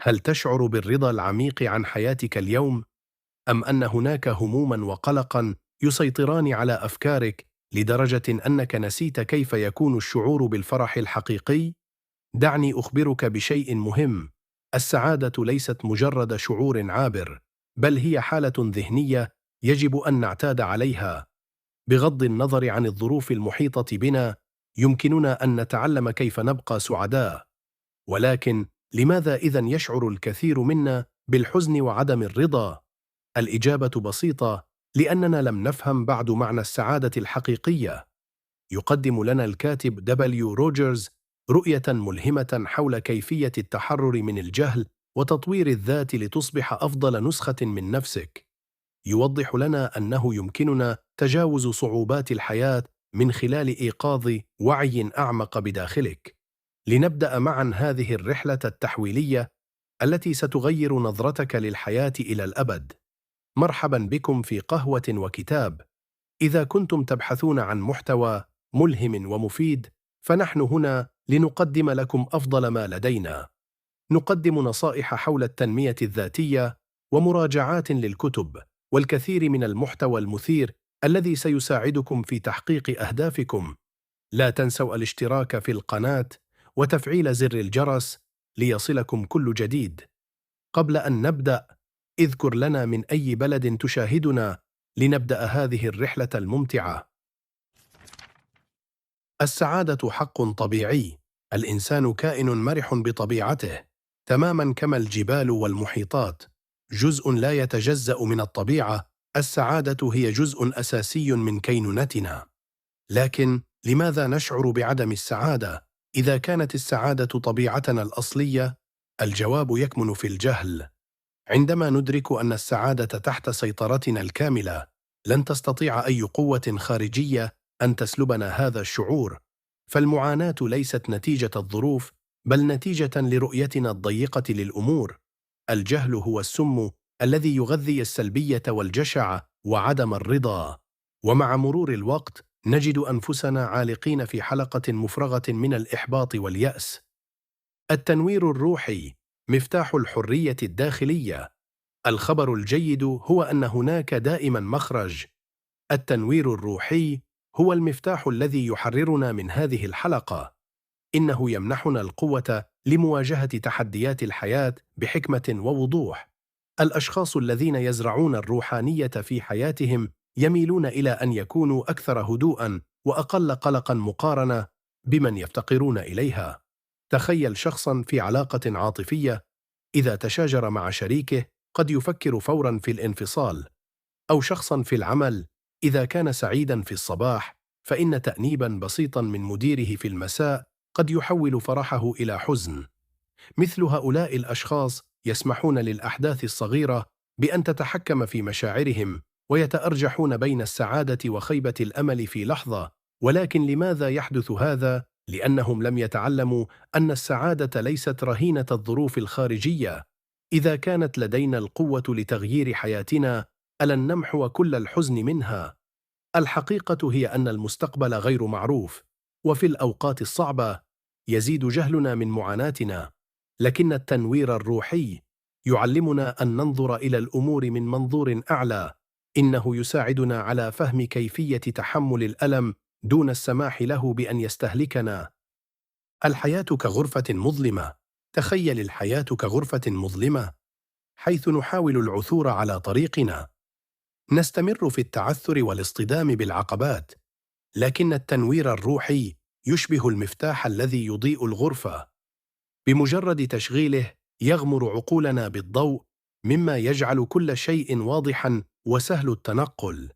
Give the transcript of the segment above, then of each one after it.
هل تشعر بالرضا العميق عن حياتك اليوم؟ أم أن هناك هموماً وقلقاً يسيطران على أفكارك لدرجة أنك نسيت كيف يكون الشعور بالفرح الحقيقي؟ دعني أخبرك بشيء مهم. السعادة ليست مجرد شعور عابر، بل هي حالة ذهنية يجب أن نعتاد عليها. بغض النظر عن الظروف المحيطة بنا، يمكننا أن نتعلم كيف نبقى سعداء. ولكن لماذا إذن يشعر الكثير منا بالحزن وعدم الرضا؟ الإجابة بسيطة: لأننا لم نفهم بعد معنى السعادة الحقيقية. يقدم لنا الكاتب دبليو روجرز رؤية ملهمة حول كيفية التحرر من الجهل وتطوير الذات لتصبح أفضل نسخة من نفسك. يوضح لنا أنه يمكننا تجاوز صعوبات الحياة من خلال إيقاظ وعي أعمق بداخلك. لنبدأ معا هذه الرحلة التحويلية التي ستغير نظرتك للحياة إلى الأبد. مرحبا بكم في قهوة وكتاب. إذا كنتم تبحثون عن محتوى ملهم ومفيد، فنحن هنا لنقدم لكم أفضل ما لدينا. نقدم نصائح حول التنمية الذاتية ومراجعات للكتب والكثير من المحتوى المثير الذي سيساعدكم في تحقيق أهدافكم. لا تنسوا الاشتراك في القناة وتفعيل زر الجرس ليصلكم كل جديد. قبل أن نبدأ، اذكر لنا من أي بلد تشاهدنا لنبدأ هذه الرحلة الممتعة. السعادة حق طبيعي. الإنسان كائن مرح بطبيعته، تماما كما الجبال والمحيطات، جزء لا يتجزأ من الطبيعة. السعادة هي جزء أساسي من كينونتنا. لكن لماذا نشعر بعدم السعادة إذا كانت السعادة طبيعتنا الأصلية؟ الجواب يكمن في الجهل. عندما ندرك أن السعادة تحت سيطرتنا الكاملة، لن تستطيع أي قوة خارجية أن تسلبنا هذا الشعور. فالمعاناة ليست نتيجة الظروف، بل نتيجة لرؤيتنا الضيقة للأمور. الجهل هو السم الذي يغذي السلبية والجشع وعدم الرضا. ومع مرور الوقت نجد أنفسنا عالقين في حلقة مفرغة من الإحباط واليأس. التنوير الروحي مفتاح الحرية الداخلية. الخبر الجيد هو أن هناك دائما مخرج. التنوير الروحي هو المفتاح الذي يحررنا من هذه الحلقة. إنه يمنحنا القوة لمواجهة تحديات الحياة بحكمة ووضوح. الأشخاص الذين يزرعون الروحانية في حياتهم يميلون إلى أن يكونوا أكثر هدوءا وأقل قلقا مقارنة بمن يفتقرون إليها. تخيل شخصا في علاقة عاطفية، إذا تشاجر مع شريكه قد يفكر فورا في الانفصال، أو شخصا في العمل إذا كان سعيدا في الصباح، فإن تأنيبا بسيطا من مديره في المساء قد يحول فرحه إلى حزن. مثل هؤلاء الأشخاص يسمحون للأحداث الصغيرة بأن تتحكم في مشاعرهم، ويتأرجحون بين السعادة وخيبة الأمل في لحظة. ولكن لماذا يحدث هذا؟ لأنهم لم يتعلموا أن السعادة ليست رهينة الظروف الخارجية. إذا كانت لدينا القوة لتغيير حياتنا، ألن نمحو كل الحزن منها؟ الحقيقة هي أن المستقبل غير معروف، وفي الأوقات الصعبة يزيد جهلنا من معاناتنا. لكن التنوير الروحي يعلمنا أن ننظر إلى الأمور من منظور أعلى. إنه يساعدنا على فهم كيفية تحمل الألم دون السماح له بأن يستهلكنا. الحياة كغرفة مظلمة. تخيل الحياة كغرفة مظلمة، حيث نحاول العثور على طريقنا. نستمر في التعثر والاصطدام بالعقبات، لكن التنوير الروحي يشبه المفتاح الذي يضيء الغرفة. بمجرد تشغيله يغمر عقولنا بالضوء، مما يجعل كل شيء واضحا وسهل التنقل.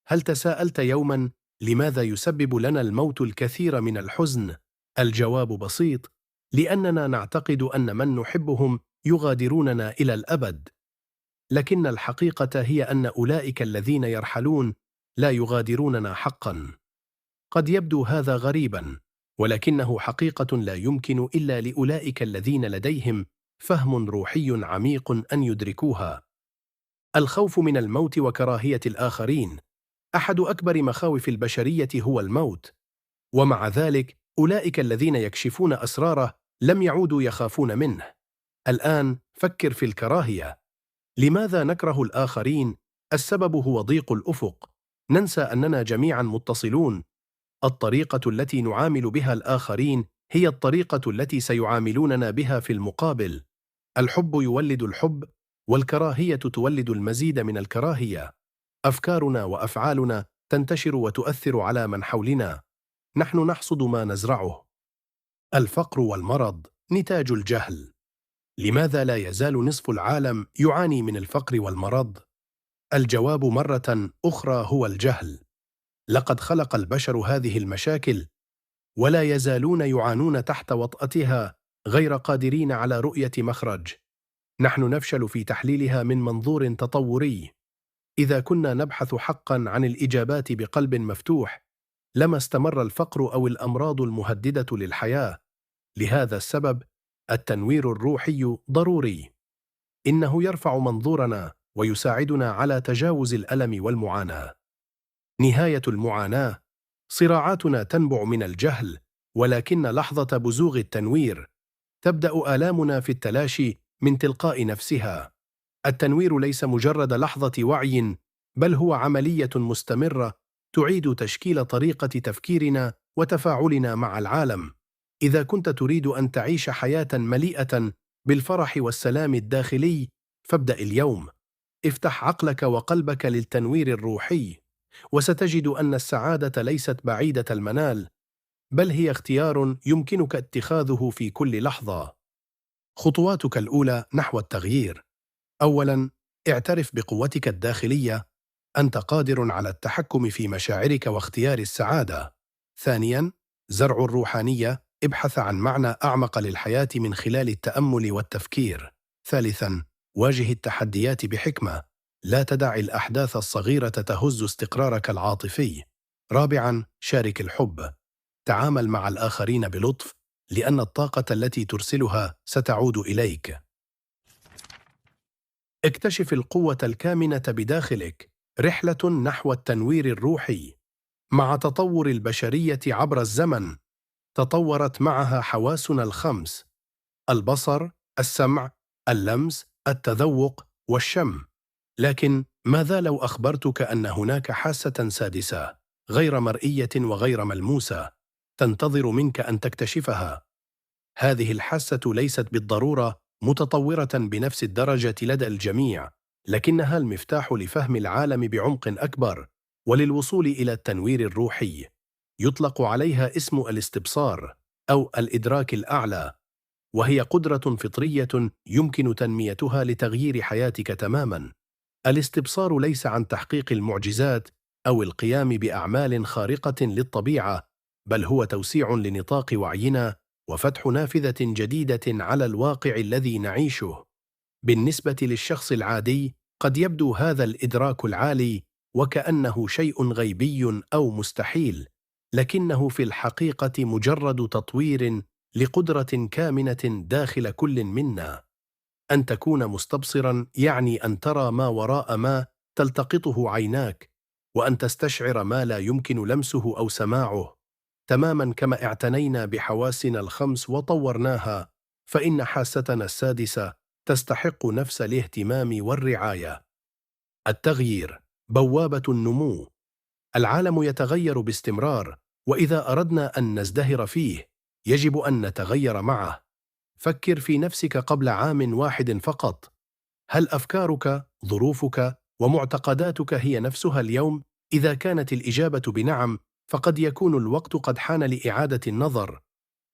هل تساءلت يوما لماذا يسبب لنا الموت الكثير من الحزن؟ الجواب بسيط: لأننا نعتقد أن من نحبهم يغادروننا إلى الأبد. لكن الحقيقة هي أن أولئك الذين يرحلون لا يغادروننا حقا. قد يبدو هذا غريبا، ولكنه حقيقة لا يمكن إلا لأولئك الذين لديهم فهم روحي عميق أن يدركوها. الخوف من الموت وكراهية الآخرين. أحد أكبر مخاوف البشرية هو الموت، ومع ذلك أولئك الذين يكشفون أسراره لم يعودوا يخافون منه. الآن فكر في الكراهية. لماذا نكره الآخرين؟ السبب هو ضيق الأفق. ننسى أننا جميعا متصلون. الطريقة التي نعامل بها الآخرين هي الطريقة التي سيعاملوننا بها في المقابل. الحب يولد الحب، والكراهية تولد المزيد من الكراهية. أفكارنا وأفعالنا تنتشر وتؤثر على من حولنا. نحن نحصد ما نزرعه. الفقر والمرض نتاج الجهل. لماذا لا يزال نصف العالم يعاني من الفقر والمرض؟ الجواب مرة أخرى هو الجهل. لقد خلق البشر هذه المشاكل، ولا يزالون يعانون تحت وطأتها غير قادرين على رؤية مخرج. نحن نفشل في تحليلها من منظور تطوري. إذا كنا نبحث حقا عن الإجابات بقلب مفتوح، لما استمر الفقر أو الأمراض المهددة للحياة. لهذا السبب التنوير الروحي ضروري. إنه يرفع منظورنا ويساعدنا على تجاوز الألم والمعاناة. نهاية المعاناة: صراعاتنا تنبع من الجهل، ولكن لحظة بزوغ التنوير تبدأ آلامنا في التلاشي من تلقاء نفسها. التنوير ليس مجرد لحظة وعي، بل هو عملية مستمرة تعيد تشكيل طريقة تفكيرنا وتفاعلنا مع العالم. إذا كنت تريد أن تعيش حياة مليئة بالفرح والسلام الداخلي، فابدأ اليوم. افتح عقلك وقلبك للتنوير الروحي، وستجد أن السعادة ليست بعيدة المنال، بل هي اختيار يمكنك اتخاذه في كل لحظة. خطواتك الأولى نحو التغيير: أولاً، اعترف بقوتك الداخلية. أنت قادر على التحكم في مشاعرك واختيار السعادة. ثانياً، زرع الروحانية. ابحث عن معنى أعمق للحياة من خلال التأمل والتفكير. ثالثاً، واجه التحديات بحكمة. لا تدع الأحداث الصغيرة تهز استقرارك العاطفي. رابعاً، شارك الحب. تعامل مع الآخرين بلطف، لأن الطاقة التي ترسلها ستعود إليك. اكتشف القوة الكامنة بداخلك. رحلة نحو التنوير الروحي. مع تطور البشرية عبر الزمن، تطورت معها حواسنا الخمس: البصر، السمع، اللمس، التذوق، والشم. لكن ماذا لو أخبرتك أن هناك حاسة سادسة، غير مرئية وغير ملموسة، تنتظر منك أن تكتشفها؟ هذه الحاسة ليست بالضرورة متطورة بنفس الدرجة لدى الجميع، لكنها المفتاح لفهم العالم بعمق أكبر وللوصول إلى التنوير الروحي. يطلق عليها اسم الاستبصار أو الإدراك الأعلى، وهي قدرة فطرية يمكن تنميتها لتغيير حياتك تماماً. الاستبصار ليس عن تحقيق المعجزات أو القيام بأعمال خارقة للطبيعة، بل هو توسيع لنطاق وعينا وفتح نافذة جديدة على الواقع الذي نعيشه. بالنسبة للشخص العادي، قد يبدو هذا الإدراك العالي وكأنه شيء غيبي أو مستحيل، لكنه في الحقيقة مجرد تطوير لقدرة كامنة داخل كل منا. أن تكون مستبصراً يعني أن ترى ما وراء ما تلتقطه عيناك، وأن تستشعر ما لا يمكن لمسه أو سماعه. تماماً كما اعتنينا بحواسنا الخمس وطورناها، فإن حاستنا السادسة تستحق نفس الاهتمام والرعاية. التغيير بوابة النمو. العالم يتغير باستمرار، وإذا أردنا أن نزدهر فيه، يجب أن نتغير معه. فكر في نفسك قبل عام واحد فقط. هل أفكارك، ظروفك، ومعتقداتك هي نفسها اليوم؟ إذا كانت الإجابة بنعم، فقد يكون الوقت قد حان لإعادة النظر.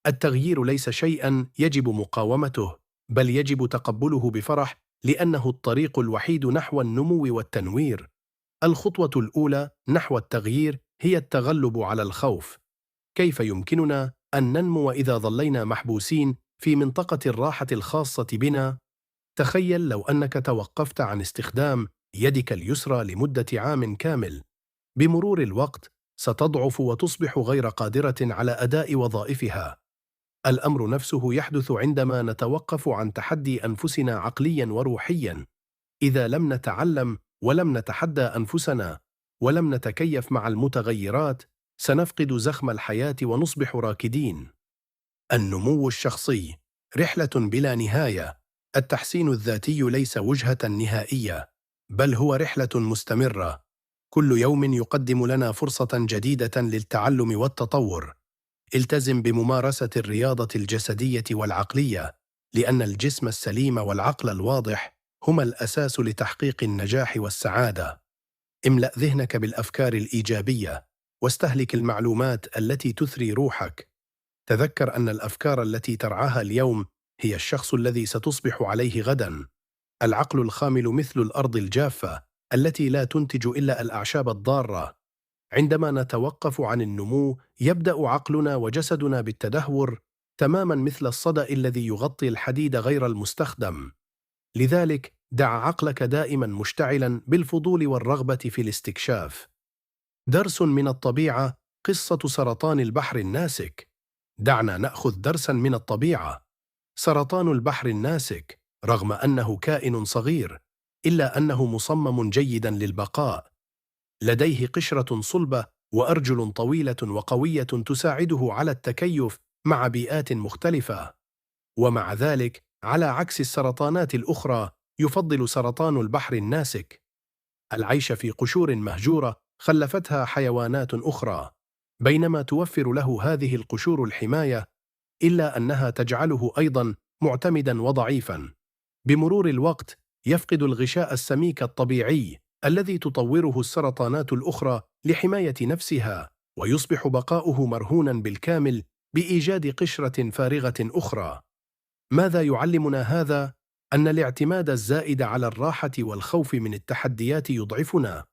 التغيير ليس شيئاً يجب مقاومته، بل يجب تقبله بفرح، لأنه الطريق الوحيد نحو النمو والتنوير. الخطوة الأولى نحو التغيير هي التغلب على الخوف. كيف يمكننا أن ننمو إذا ظلينا محبوسين في منطقة الراحة الخاصة بنا؟ تخيل لو أنك توقفت عن استخدام يدك اليسرى لمدة عام كامل. بمرور الوقت ستضعف وتصبح غير قادرة على أداء وظائفها. الأمر نفسه يحدث عندما نتوقف عن تحدي أنفسنا عقلياً وروحياً. إذا لم نتعلم ولم نتحدى أنفسنا ولم نتكيف مع المتغيرات، سنفقد زخم الحياة ونصبح راكدين. النمو الشخصي رحلة بلا نهاية. التحسين الذاتي ليس وجهة نهائية، بل هو رحلة مستمرة. كل يوم يقدم لنا فرصة جديدة للتعلم والتطور. التزم بممارسة الرياضة الجسدية والعقلية، لأن الجسم السليم والعقل الواضح هما الأساس لتحقيق النجاح والسعادة. املأ ذهنك بالأفكار الإيجابية، واستهلك المعلومات التي تثري روحك. تذكر أن الأفكار التي ترعاها اليوم هي الشخص الذي ستصبح عليه غداً. العقل الخامل مثل الأرض الجافة التي لا تنتج إلا الأعشاب الضارة. عندما نتوقف عن النمو يبدأ عقلنا وجسدنا بالتدهور، تماماً مثل الصدأ الذي يغطي الحديد غير المستخدم. لذلك دع عقلك دائماً مشتعلاً بالفضول والرغبة في الاستكشاف. درس من الطبيعة: قصة سرطان البحر الناسك. دعنا نأخذ درساً من الطبيعة. سرطان البحر الناسك رغم أنه كائن صغير، إلا أنه مصمم جيداً للبقاء. لديه قشرة صلبة وأرجل طويلة وقوية تساعده على التكيف مع بيئات مختلفة. ومع ذلك، على عكس السرطانات الأخرى، يفضل سرطان البحر الناسك العيش في قشور مهجورة خلفتها حيوانات أخرى، بينما توفر له هذه القشور الحماية، إلا أنها تجعله أيضاً معتمداً وضعيفاً. بمرور الوقت يفقد الغشاء السميك الطبيعي الذي تطوره السرطانات الأخرى لحماية نفسها، ويصبح بقاؤه مرهوناً بالكامل بإيجاد قشرة فارغة أخرى. ماذا يعلمنا هذا؟ أن الاعتماد الزائد على الراحة والخوف من التحديات يضعفنا.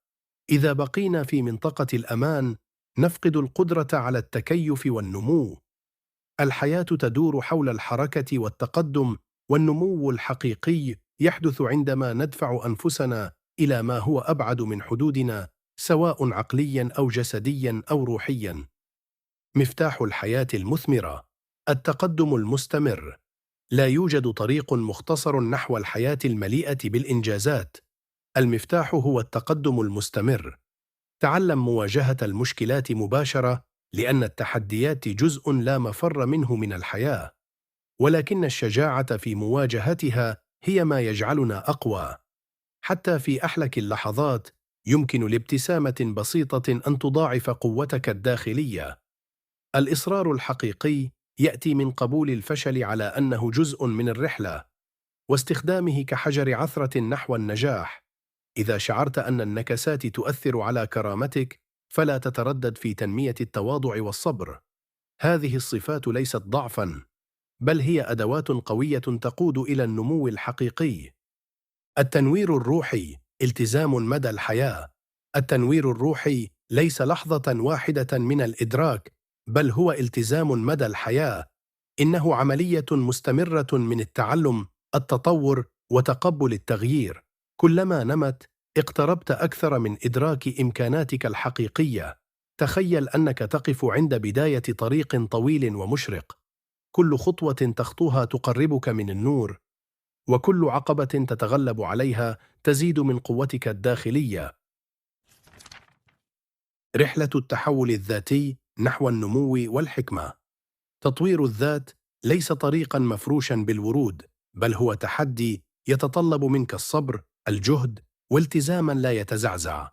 إذا بقينا في منطقة الأمان، نفقد القدرة على التكيف والنمو. الحياة تدور حول الحركة والتقدم، والنمو الحقيقي يحدث عندما ندفع أنفسنا إلى ما هو أبعد من حدودنا، سواء عقلياً أو جسدياً أو روحياً. مفتاح الحياة المثمرة: التقدم المستمر. لا يوجد طريق مختصر نحو الحياة المليئة بالإنجازات. المفتاح هو التقدم المستمر. تعلم مواجهة المشكلات مباشرة، لأن التحديات جزء لا مفر منه من الحياة، ولكن الشجاعة في مواجهتها هي ما يجعلنا أقوى. حتى في أحلك اللحظات يمكن لابتسامة بسيطة أن تضاعف قوتك الداخلية. الإصرار الحقيقي يأتي من قبول الفشل على أنه جزء من الرحلة، واستخدامه كحجر عثرة نحو النجاح. إذا شعرت أن النكسات تؤثر على كرامتك، فلا تتردد في تنمية التواضع والصبر. هذه الصفات ليست ضعفاً، بل هي أدوات قوية تقود إلى النمو الحقيقي. التنوير الروحي: التزام مدى الحياة. التنوير الروحي ليس لحظة واحدة من الإدراك، بل هو التزام مدى الحياة. إنه عملية مستمرة من التعلم، التطور، وتقبل التغيير. كلما نمت، اقتربت أكثر من إدراك إمكاناتك الحقيقية. تخيل أنك تقف عند بداية طريق طويل ومشرق. كل خطوة تخطوها تقربك من النور، وكل عقبة تتغلب عليها تزيد من قوتك الداخلية. رحلة التحول الذاتي نحو النمو والحكمة. تطوير الذات ليس طريقاً مفروشاً بالورود، بل هو تحدي يتطلب منك الصبر، الجهد، والتزاماً لا يتزعزع.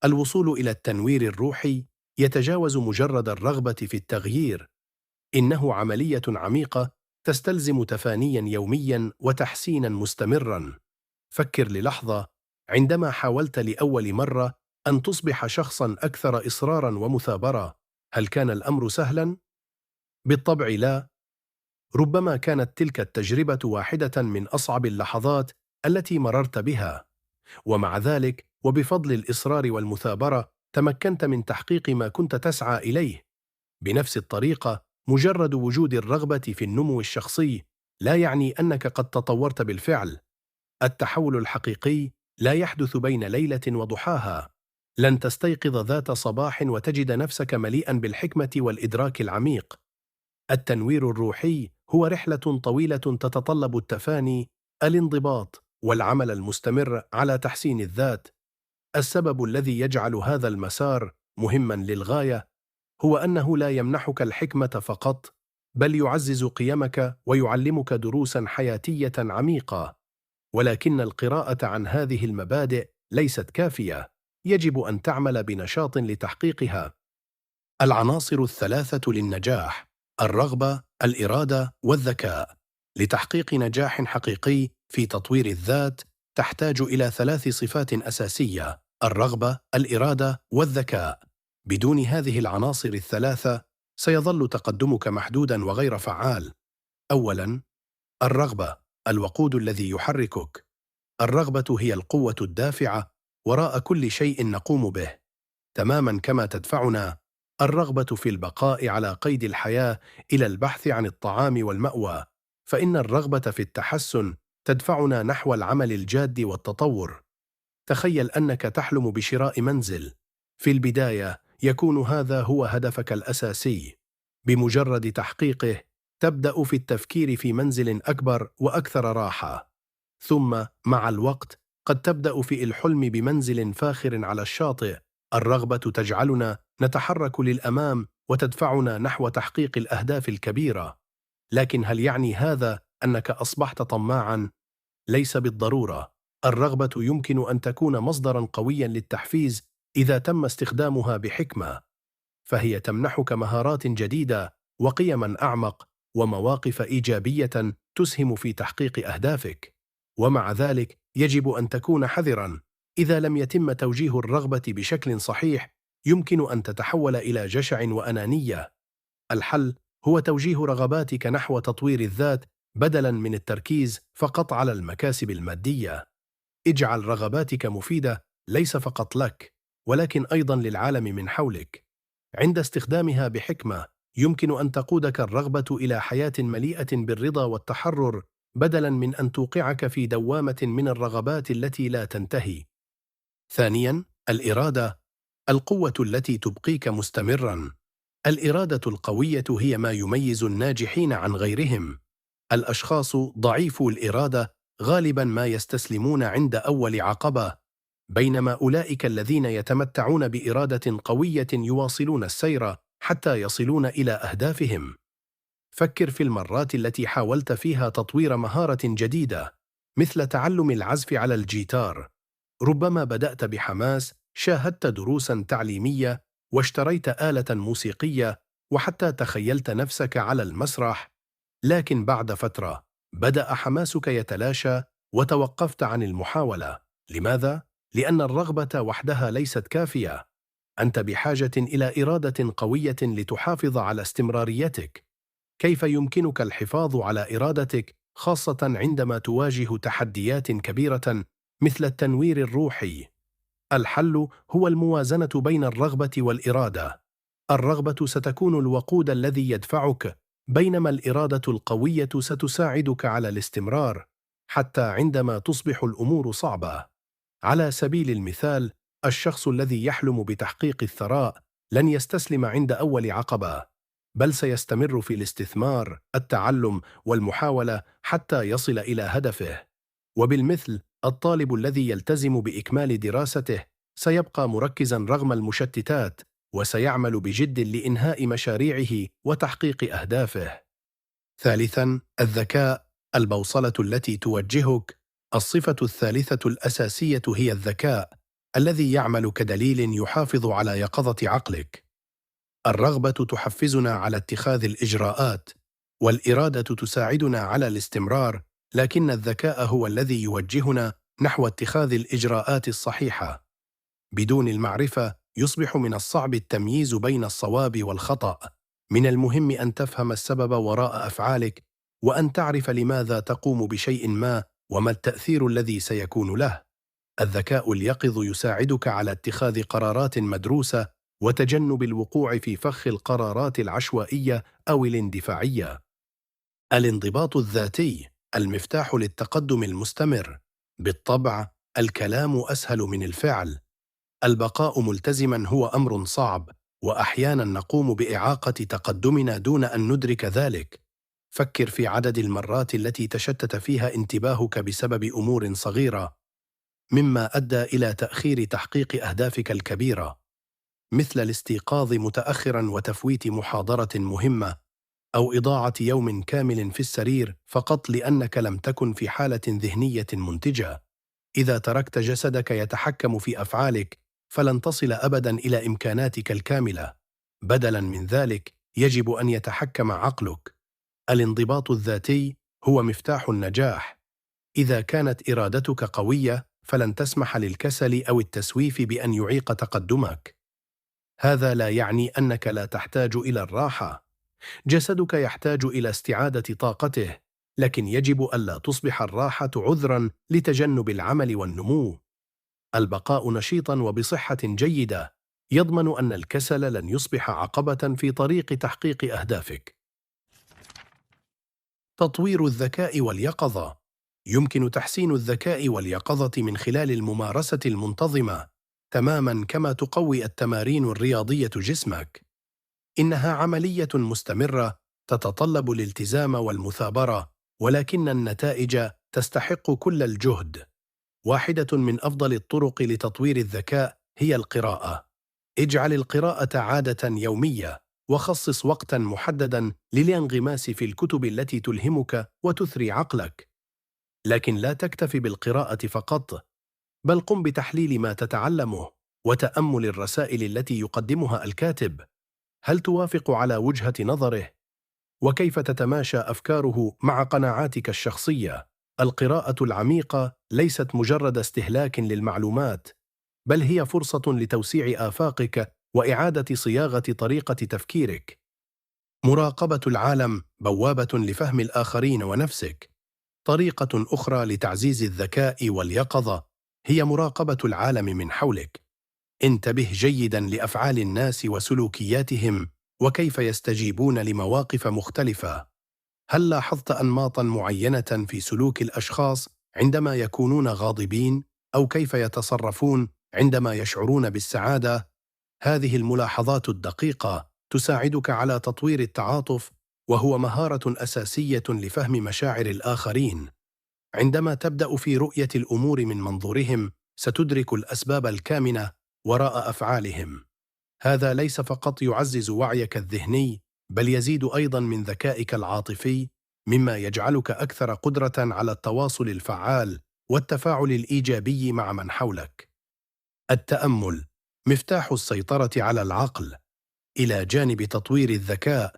الوصول إلى التنوير الروحي يتجاوز مجرد الرغبة في التغيير. إنه عملية عميقة تستلزم تفانياً يومياً وتحسيناً مستمراً. فكر للحظة، عندما حاولت لأول مرة أن تصبح شخصاً أكثر إصراراً ومثابرة، هل كان الأمر سهلاً؟ بالطبع لا. ربما كانت تلك التجربة واحدة من أصعب اللحظات التي مررت بها، ومع ذلك وبفضل الإصرار والمثابرة تمكنت من تحقيق ما كنت تسعى إليه. بنفس الطريقة، مجرد وجود الرغبة في النمو الشخصي لا يعني أنك قد تطورت بالفعل. التحول الحقيقي لا يحدث بين ليلة وضحاها. لن تستيقظ ذات صباح وتجد نفسك مليئا بالحكمة والإدراك العميق. التنوير الروحي هو رحلة طويلة تتطلب التفاني، الانضباط، والعمل المستمر على تحسين الذات. السبب الذي يجعل هذا المسار مهما للغاية هو أنه لا يمنحك الحكمة فقط، بل يعزز قيمك ويعلمك دروسا حياتية عميقة. ولكن القراءة عن هذه المبادئ ليست كافية، يجب أن تعمل بنشاط لتحقيقها. العناصر الثلاثة للنجاح: الرغبة، الإرادة، والذكاء. لتحقيق نجاح حقيقي في تطوير الذات، تحتاج إلى ثلاث صفات أساسية: الرغبة، الإرادة، والذكاء. بدون هذه العناصر الثلاثة، سيظل تقدمك محدوداً وغير فعال. أولاً، الرغبة، الوقود الذي يحركك. الرغبة هي القوة الدافعة وراء كل شيء نقوم به. تماماً كما تدفعنا الرغبة في البقاء على قيد الحياة إلى البحث عن الطعام والمأوى، فإن الرغبة في التحسن تدفعنا نحو العمل الجاد والتطور. تخيل أنك تحلم بشراء منزل. في البداية يكون هذا هو هدفك الأساسي. بمجرد تحقيقه، تبدأ في التفكير في منزل أكبر وأكثر راحة. ثم مع الوقت قد تبدأ في الحلم بمنزل فاخر على الشاطئ. الرغبة تجعلنا نتحرك للأمام وتدفعنا نحو تحقيق الأهداف الكبيرة. لكن هل يعني هذا أنك أصبحت طماعاً؟ ليس بالضرورة. الرغبة يمكن أن تكون مصدراً قوياً للتحفيز إذا تم استخدامها بحكمة، فهي تمنحك مهارات جديدة وقيماً أعمق ومواقف إيجابية تسهم في تحقيق أهدافك. ومع ذلك يجب أن تكون حذراً. إذا لم يتم توجيه الرغبة بشكل صحيح، يمكن أن تتحول إلى جشع وأنانية. الحل هو توجيه رغباتك نحو تطوير الذات بدلاً من التركيز فقط على المكاسب المادية. اجعل رغباتك مفيدة ليس فقط لك، ولكن أيضاً للعالم من حولك. عند استخدامها بحكمة، يمكن أن تقودك الرغبة إلى حياة مليئة بالرضا والتحرر، بدلاً من أن توقعك في دوامة من الرغبات التي لا تنتهي. ثانياً، الإرادة، القوة التي تبقيك مستمراً. الإرادة القوية هي ما يميز الناجحين عن غيرهم. الأشخاص ضعيفو الإرادة غالباً ما يستسلمون عند أول عقبة، بينما أولئك الذين يتمتعون بإرادة قوية يواصلون السير حتى يصلون إلى أهدافهم. فكر في المرات التي حاولت فيها تطوير مهارة جديدة، مثل تعلم العزف على الجيتار. ربما بدأت بحماس، شاهدت دروساً تعليمية، واشتريت آلة موسيقية، وحتى تخيلت نفسك على المسرح. لكن بعد فترة بدأ حماسك يتلاشى وتوقفت عن المحاولة. لماذا؟ لأن الرغبة وحدها ليست كافية. أنت بحاجة إلى إرادة قوية لتحافظ على استمراريتك. كيف يمكنك الحفاظ على إرادتك، خاصة عندما تواجه تحديات كبيرة مثل التنوير الروحي؟ الحل هو الموازنة بين الرغبة والإرادة. الرغبة ستكون الوقود الذي يدفعك، بينما الإرادة القوية ستساعدك على الاستمرار حتى عندما تصبح الأمور صعبة. على سبيل المثال، الشخص الذي يحلم بتحقيق الثراء لن يستسلم عند أول عقبة، بل سيستمر في الاستثمار، التعلم، والمحاولة حتى يصل إلى هدفه. وبالمثل، الطالب الذي يلتزم بإكمال دراسته سيبقى مركزاً رغم المشتتات، وسيعمل بجد لإنهاء مشاريعه وتحقيق أهدافه. ثالثاً، الذكاء، البوصلة التي توجهك. الصفة الثالثة الأساسية هي الذكاء، الذي يعمل كدليل يحافظ على يقظة عقلك. الرغبة تحفزنا على اتخاذ الإجراءات، والإرادة تساعدنا على الاستمرار، لكن الذكاء هو الذي يوجهنا نحو اتخاذ الإجراءات الصحيحة. بدون المعرفة يصبح من الصعب التمييز بين الصواب والخطأ. من المهم أن تفهم السبب وراء أفعالك، وأن تعرف لماذا تقوم بشيء ما وما التأثير الذي سيكون له. الذكاء اليقظ يساعدك على اتخاذ قرارات مدروسة وتجنب الوقوع في فخ القرارات العشوائية أو الاندفاعية. الانضباط الذاتي، المفتاح للتقدم المستمر. بالطبع، الكلام أسهل من الفعل. البقاء ملتزماً هو أمر صعب، وأحياناً نقوم بإعاقة تقدمنا دون أن ندرك ذلك. فكر في عدد المرات التي تشتت فيها انتباهك بسبب أمور صغيرة، مما أدى إلى تأخير تحقيق أهدافك الكبيرة، مثل الاستيقاظ متأخراً وتفويت محاضرة مهمة. أو إضاعة يوم كامل في السرير فقط لأنك لم تكن في حالة ذهنية منتجة. إذا تركت جسدك يتحكم في أفعالك فلن تصل أبدا إلى إمكاناتك الكاملة. بدلا من ذلك يجب أن يتحكم عقلك. الانضباط الذاتي هو مفتاح النجاح. إذا كانت إرادتك قوية فلن تسمح للكسل أو التسويف بأن يعيق تقدمك. هذا لا يعني أنك لا تحتاج إلى الراحة. جسدك يحتاج إلى استعادة طاقته، لكن يجب ألا تصبح الراحة عذراً لتجنب العمل والنمو. البقاء نشيطاً وبصحة جيدة يضمن أن الكسل لن يصبح عقبة في طريق تحقيق أهدافك. تطوير الذكاء واليقظة. يمكن تحسين الذكاء واليقظة من خلال الممارسة المنتظمة، تماماً كما تقوي التمارين الرياضية جسمك. إنها عملية مستمرة تتطلب الالتزام والمثابرة، ولكن النتائج تستحق كل الجهد. واحدة من أفضل الطرق لتطوير الذكاء هي القراءة. اجعل القراءة عادة يومية، وخصص وقتاً محدداً للانغماس في الكتب التي تلهمك وتثري عقلك. لكن لا تكتفي بالقراءة فقط، بل قم بتحليل ما تتعلمه وتأمل الرسائل التي يقدمها الكاتب. هل توافق على وجهة نظره؟ وكيف تتماشى أفكاره مع قناعاتك الشخصية؟ القراءة العميقة ليست مجرد استهلاك للمعلومات، بل هي فرصة لتوسيع آفاقك وإعادة صياغة طريقة تفكيرك. مراقبة العالم بوابة لفهم الآخرين ونفسك. طريقة أخرى لتعزيز الذكاء واليقظة هي مراقبة العالم من حولك. انتبه جيداً لأفعال الناس وسلوكياتهم وكيف يستجيبون لمواقف مختلفة. هل لاحظت أنماطاً معينة في سلوك الأشخاص عندما يكونون غاضبين، أو كيف يتصرفون عندما يشعرون بالسعادة؟ هذه الملاحظات الدقيقة تساعدك على تطوير التعاطف، وهو مهارة أساسية لفهم مشاعر الآخرين. عندما تبدأ في رؤية الأمور من منظورهم، ستدرك الأسباب الكامنة وراء أفعالهم. هذا ليس فقط يعزز وعيك الذهني، بل يزيد أيضاً من ذكائك العاطفي، مما يجعلك أكثر قدرة على التواصل الفعال والتفاعل الإيجابي مع من حولك. التأمل مفتاح السيطرة على العقل. إلى جانب تطوير الذكاء،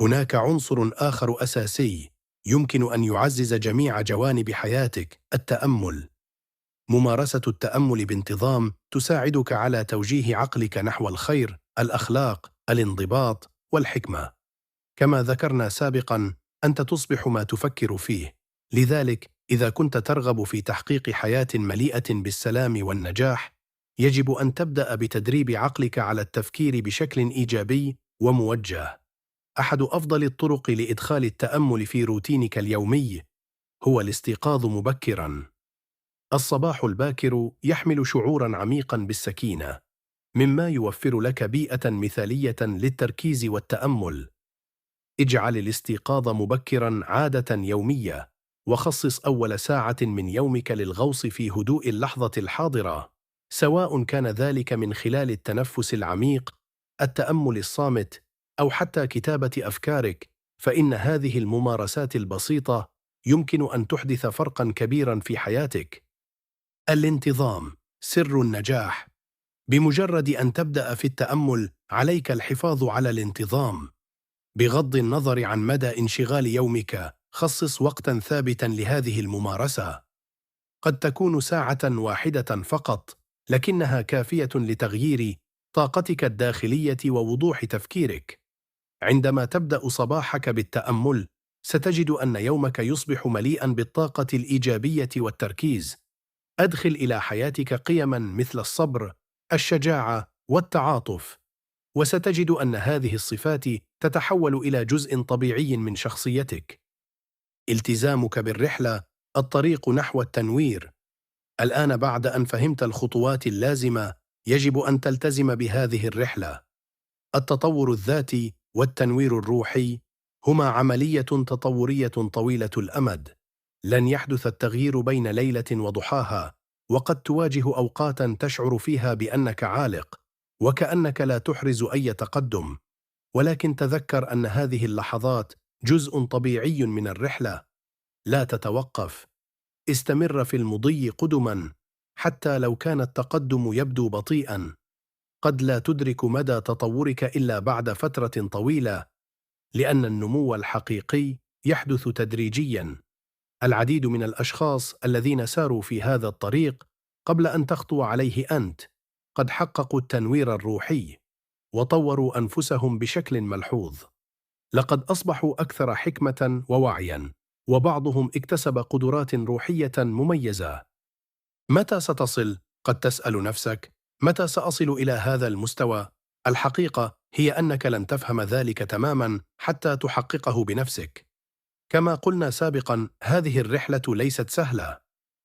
هناك عنصر آخر أساسي يمكن أن يعزز جميع جوانب حياتك: التأمل. ممارسة التأمل بانتظام تساعدك على توجيه عقلك نحو الخير، الأخلاق، الانضباط والحكمة. كما ذكرنا سابقاً، أنت تصبح ما تفكر فيه. لذلك، إذا كنت ترغب في تحقيق حياة مليئة بالسلام والنجاح، يجب أن تبدأ بتدريب عقلك على التفكير بشكل إيجابي وموجه. أحد أفضل الطرق لإدخال التأمل في روتينك اليومي هو الاستيقاظ مبكراً. الصباح الباكر يحمل شعوراً عميقاً بالسكينة، مما يوفر لك بيئة مثالية للتركيز والتأمل. اجعل الاستيقاظ مبكراً عادة يومية، وخصص أول ساعة من يومك للغوص في هدوء اللحظة الحاضرة، سواء كان ذلك من خلال التنفس العميق، التأمل الصامت، أو حتى كتابة أفكارك. فإن هذه الممارسات البسيطة يمكن أن تحدث فرقاً كبيراً في حياتك. الانتظام سر النجاح. بمجرد أن تبدأ في التأمل، عليك الحفاظ على الانتظام. بغض النظر عن مدى انشغال يومك، خصص وقتاً ثابتاً لهذه الممارسة. قد تكون ساعة واحدة فقط، لكنها كافية لتغيير طاقتك الداخلية ووضوح تفكيرك. عندما تبدأ صباحك بالتأمل، ستجد أن يومك يصبح مليئاً بالطاقة الإيجابية والتركيز. أدخل إلى حياتك قيماً مثل الصبر، الشجاعة والتعاطف، وستجد أن هذه الصفات تتحول إلى جزء طبيعي من شخصيتك. التزامك بالرحلة، الطريق نحو التنوير. الآن بعد أن فهمت الخطوات اللازمة، يجب أن تلتزم بهذه الرحلة. التطور الذاتي والتنوير الروحي هما عملية تطورية طويلة الأمد. لن يحدث التغيير بين ليلة وضحاها، وقد تواجه أوقاتاً تشعر فيها بأنك عالق، وكأنك لا تحرز أي تقدم. ولكن تذكر أن هذه اللحظات جزء طبيعي من الرحلة. لا تتوقف، استمر في المضي قدما، حتى لو كان التقدم يبدو بطيئا. قد لا تدرك مدى تطورك إلا بعد فترة طويلة، لأن النمو الحقيقي يحدث تدريجيا. العديد من الأشخاص الذين ساروا في هذا الطريق قبل أن تخطو عليه أنت قد حققوا التنوير الروحي وطوروا أنفسهم بشكل ملحوظ. لقد أصبحوا أكثر حكمة ووعيا، وبعضهم اكتسب قدرات روحية مميزة. متى ستصل؟ قد تسأل نفسك: متى سأصل إلى هذا المستوى؟ الحقيقة هي أنك لن تفهم ذلك تماما حتى تحققه بنفسك. كما قلنا سابقا، هذه الرحلة ليست سهلة،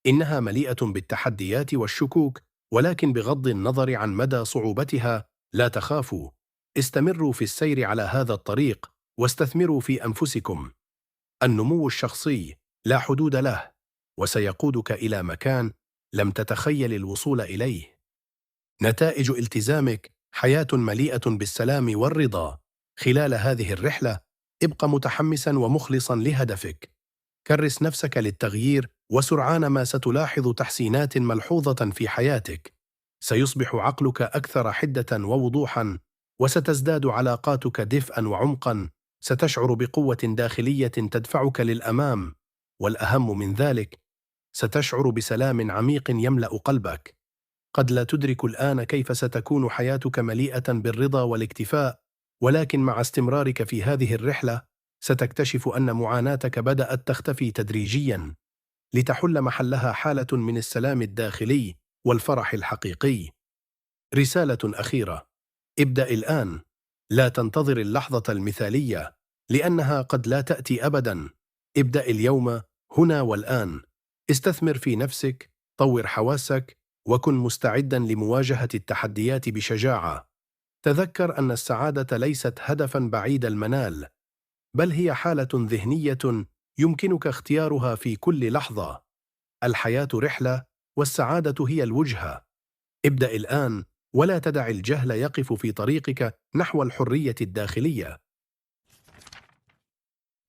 إنها مليئة بالتحديات والشكوك، ولكن بغض النظر عن مدى صعوبتها لا تخافوا. استمروا في السير على هذا الطريق، واستثمروا في أنفسكم. النمو الشخصي لا حدود له، وسيقودك إلى مكان لم تتخيل الوصول إليه. نتائج التزامك: حياة مليئة بالسلام والرضا. خلال هذه الرحلة ابق متحمسا ومخلصا لهدفك. كرس نفسك للتغيير، وسرعان ما ستلاحظ تحسينات ملحوظة في حياتك. سيصبح عقلك أكثر حدة ووضوحا، وستزداد علاقاتك دفئا وعمقا. ستشعر بقوة داخلية تدفعك للأمام، والأهم من ذلك، ستشعر بسلام عميق يملأ قلبك. قد لا تدرك الآن كيف ستكون حياتك مليئة بالرضا والاكتفاء، ولكن مع استمرارك في هذه الرحلة ستكتشف أن معاناتك بدأت تختفي تدريجياً، لتحل محلها حالة من السلام الداخلي والفرح الحقيقي. رسالة أخيرة: ابدأ الآن. لا تنتظر اللحظة المثالية، لأنها قد لا تأتي أبداً. ابدأ اليوم، هنا والآن. استثمر في نفسك، طور حواسك، وكن مستعداً لمواجهة التحديات بشجاعة. تذكر أن السعادة ليست هدفاً بعيد المنال، بل هي حالة ذهنية يمكنك اختيارها في كل لحظة. الحياة رحلة، والسعادة هي الوجهة. ابدأ الآن، ولا تدع الجهل يقف في طريقك نحو الحرية الداخلية.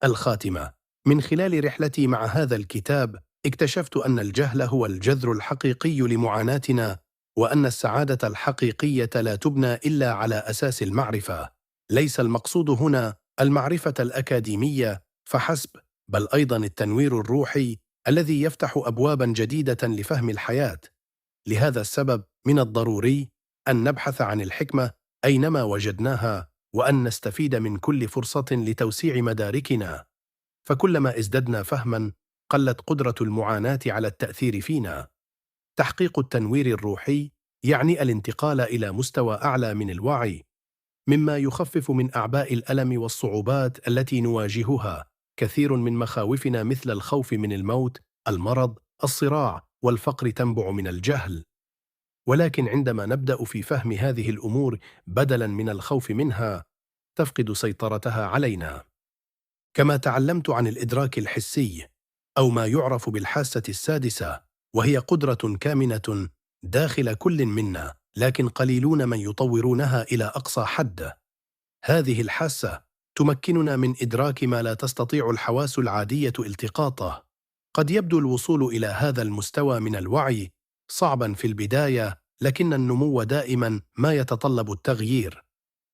الخاتمة: من خلال رحلتي مع هذا الكتاب اكتشفت أن الجهل هو الجذر الحقيقي لمعاناتنا، وأن السعادة الحقيقية لا تبنى إلا على أساس المعرفة. ليس المقصود هنا المعرفة الأكاديمية فحسب، بل أيضا التنوير الروحي الذي يفتح أبوابا جديدة لفهم الحياة. لهذا السبب من الضروري أن نبحث عن الحكمة أينما وجدناها، وأن نستفيد من كل فرصة لتوسيع مداركنا. فكلما ازددنا فهما قلت قدرة المعاناة على التأثير فينا. تحقيق التنوير الروحي يعني الانتقال إلى مستوى أعلى من الوعي، مما يخفف من أعباء الألم والصعوبات التي نواجهها. كثير من مخاوفنا مثل الخوف من الموت، المرض، الصراع والفقر تنبع من الجهل. ولكن عندما نبدأ في فهم هذه الأمور بدلاً من الخوف منها، تفقد سيطرتها علينا. كما تعلمت عن الإدراك الحسي، أو ما يعرف بالحاسة السادسة، وهي قدرة كامنة داخل كل منا، لكن قليلون من يطورونها إلى أقصى حد. هذه الحاسة تمكننا من إدراك ما لا تستطيع الحواس العادية التقاطه. قد يبدو الوصول إلى هذا المستوى من الوعي صعباً في البداية، لكن النمو دائماً ما يتطلب التغيير.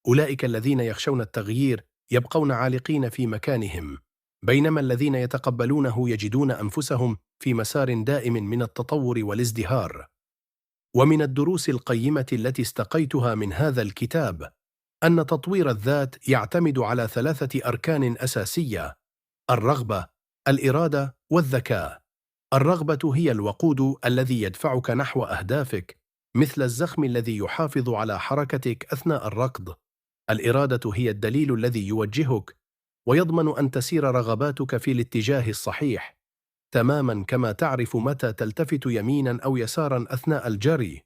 أولئك الذين يخشون التغيير يبقون عالقين في مكانهم، بينما الذين يتقبلونه يجدون أنفسهم في مسار دائم من التطور والازدهار. ومن الدروس القيمة التي استقيتها من هذا الكتاب أن تطوير الذات يعتمد على 3 أركان أساسية: الرغبة، الإرادة، والذكاء. الرغبة هي الوقود الذي يدفعك نحو أهدافك، مثل الزخم الذي يحافظ على حركتك أثناء الركض. الإرادة هي الدليل الذي يوجهك ويضمن أن تسير رغباتك في الاتجاه الصحيح، تماما كما تعرف متى تلتفت يمينا أو يسارا أثناء الجري،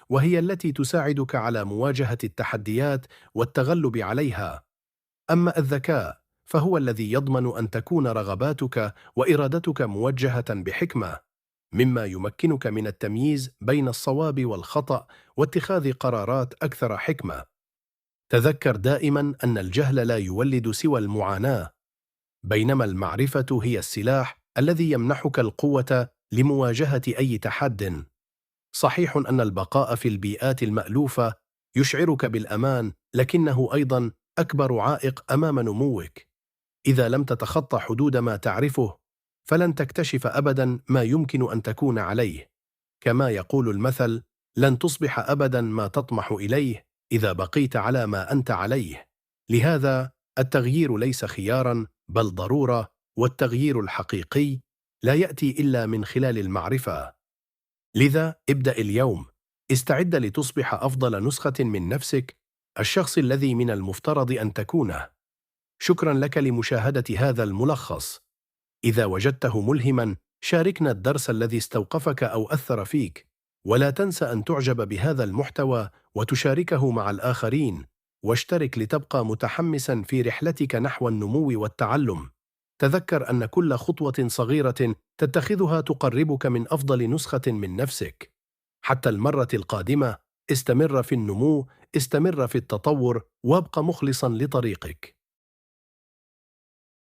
وهي التي تساعدك على مواجهة التحديات والتغلب عليها. أما الذكاء فهو الذي يضمن أن تكون رغباتك وإرادتك موجهة بحكمة، مما يمكنك من التمييز بين الصواب والخطأ واتخاذ قرارات أكثر حكمة. تذكر دائما أن الجهل لا يولد سوى المعاناة، بينما المعرفة هي السلاح الذي يمنحك القوة لمواجهة أي تحد. صحيح أن البقاء في البيئات المألوفة يشعرك بالأمان، لكنه أيضا أكبر عائق أمام نموك. إذا لم تتخطى حدود ما تعرفه، فلن تكتشف أبدا ما يمكن أن تكون عليه. كما يقول المثل: لن تصبح أبدا ما تطمح إليه إذا بقيت على ما أنت عليه. لهذا التغيير ليس خيارا بل ضرورة، والتغيير الحقيقي لا يأتي إلا من خلال المعرفة. لذا ابدأ اليوم، استعد لتصبح أفضل نسخة من نفسك، الشخص الذي من المفترض أن تكونه. شكرا لك لمشاهدة هذا الملخص. إذا وجدته ملهما، شاركنا الدرس الذي استوقفك أو أثر فيك، ولا تنسى أن تعجب بهذا المحتوى وتشاركه مع الآخرين، واشترك لتبقى متحمسا في رحلتك نحو النمو والتعلم. تذكر أن كل خطوة صغيرة تتخذها تقربك من أفضل نسخة من نفسك. حتى المرة القادمة، استمر في النمو، استمر في التطور، وابق مخلصا لطريقك.